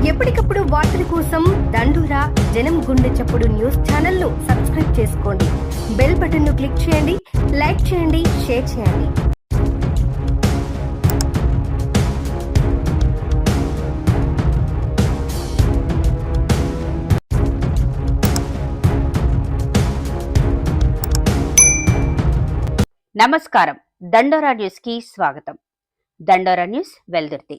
ఎప్పటికప్పుడు వార్తల కోసం దండూరా జనం గుండె చప్పుడు న్యూస్ ఛానల్ ను సబ్స్క్రైబ్ చేసుకోండి. బెల్ బటన్ ను క్లిక్ చేయండి, లైక్ చేయండి, షేర్ చేయండి. నమస్కారం. దండోరా న్యూస్ కి స్వాగతం. దండోరా న్యూస్ వెల్దుర్తి.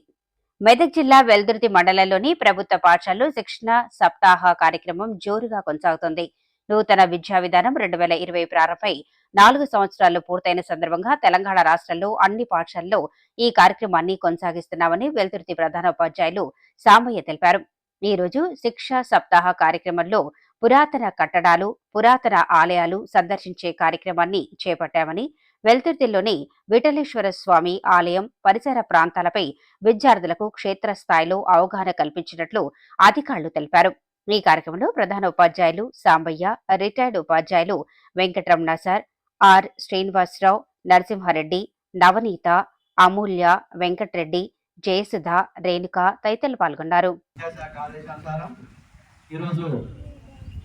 మెదక్ జిల్లా వెల్దుర్తి మండలంలోని ప్రభుత్వ పాఠశాలలో శిక్షణ సప్తాహ కార్యక్రమం జోరుగా కొనసాగుతోంది. నూతన విద్యా విధానం 2020 ప్రారంభమై 4 సంవత్సరాలు పూర్తయిన సందర్భంగా తెలంగాణ రాష్ట్రంలో అన్ని పాఠశాలల్లో ఈ కార్యక్రమాన్ని కొనసాగిస్తున్నామని వెల్దుర్తి ప్రధాన ఉపాధ్యాయులు సాంబయ్య తెలిపారు. ఈ రోజు శిక్షా సప్తాహ కార్యక్రమంలో పురాతన కట్టడాలు, పురాతన ఆలయాలు సందర్శించే కార్యక్రమాన్ని చేపట్టామని, వెల్దుర్తిలోని విఠలేశ్వర స్వామి ఆలయం పరిసర ప్రాంతాలపై విద్యార్థులకు క్షేత్రస్థాయిలో అవగాహన కల్పించినట్లు అధికారులు తెలిపారు. ఈ కార్యక్రమంలో ప్రధాన ఉపాధ్యాయులు సాంబయ్య, రిటైర్డ్ ఉపాధ్యాయులు వెంకటరమణ సార్, ఆర్ శ్రీనివాసరావు, నరసింహారెడ్డి, నవనీత, అమూల్య, వెంకటరెడ్డి, జయసుధ, రేణుక తదితరులు పాల్గొన్నారు.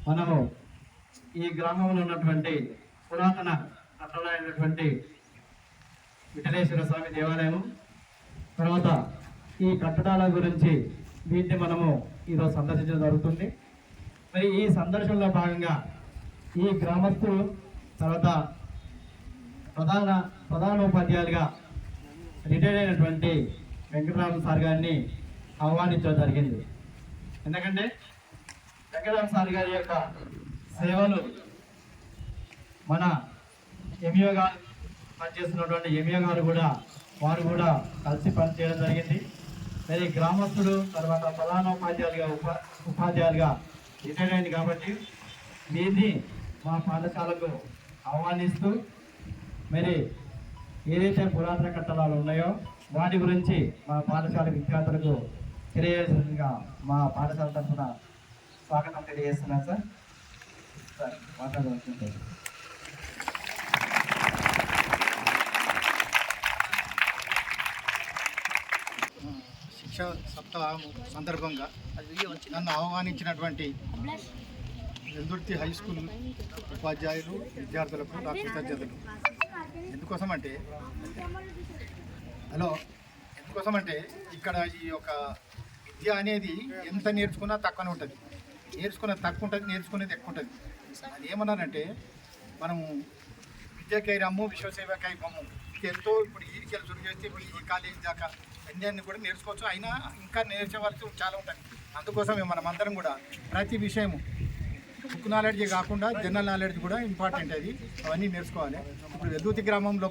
మనము ఈ గ్రామంలో ఉన్నటువంటి పురాతన కట్టడమైనటువంటి విఠలేశ్వర స్వామి దేవాలయం, తర్వాత ఈ కట్టడాల గురించి వీటిని మనము ఈరోజు సందర్శించడం జరుగుతుంది. మరి ఈ సందర్శనలో భాగంగా ఈ గ్రామస్తులు తర్వాత ప్రధానోపాధ్యాయులుగా రిటైర్ అయినటువంటి వెంకటరామ సార్ గారిని ఆహ్వానించడం జరిగింది. ఎందుకంటే వెంకటరామ సార్ గారి యొక్క సేవలు మన ఎంఈఓ గారు పనిచేస్తున్నటువంటి ఎంఈఓ గారు కూడా వారు కూడా కలిసి పనిచేయడం జరిగింది. మరి గ్రామస్తులు తర్వాత ప్రధానోపాధ్యాయులుగా ఉపాధ్యాయులుగా రిటైర్ అయింది కాబట్టి దీన్ని మా పాఠశాలకు ఆహ్వానిస్తూ మరి ఏదైతే పురాతన కట్టడాలు ఉన్నాయో వాటి గురించి మా పాఠశాల విద్యార్థులకు తెలియజేసినట్టుగా మా పాఠశాల తరఫున స్వాగతం తెలియజేస్తున్నాను. సార్ మాట్లాడవలసింది. శిక్షా సప్తాహం సందర్భంగా నన్ను ఆహ్వానించినటువంటి వెల్దుర్తి హై స్కూల్ ఉపాధ్యాయులు విద్యార్థులకు నా కృతజ్ఞతలు. ఎందుకోసమంటే ఇక్కడ ఈ యొక్క విద్య అనేది ఎంత నేర్చుకున్నా తక్కువనే ఉంటుంది, నేర్చుకునేది తక్కువ ఉంటుంది, నేర్చుకునేది ఎక్కువ ఉంటుంది. అది ఏమన్నానంటే మనము విద్యకై రమ్ము విశ్వసేవకై బొమ్ము, ఎంతో ఇప్పుడు ఈడికెళ్ళి చురు చేస్తే ఇప్పుడు ఈ కాలేజ్ దాకా అన్ని కూడా నేర్చుకోవచ్చు, అయినా ఇంకా నేర్చేవలసి చాలా ఉంటుంది. అందుకోసమే మనమందరం కూడా ప్రతి విషయము బుక్ నాలెడ్జే కాకుండా జనరల్ నాలెడ్జ్ కూడా ఇంపార్టెంట్, అది అవన్నీ నేర్చుకోవాలి. ఇప్పుడు వెల్దుర్తి గ్రామంలో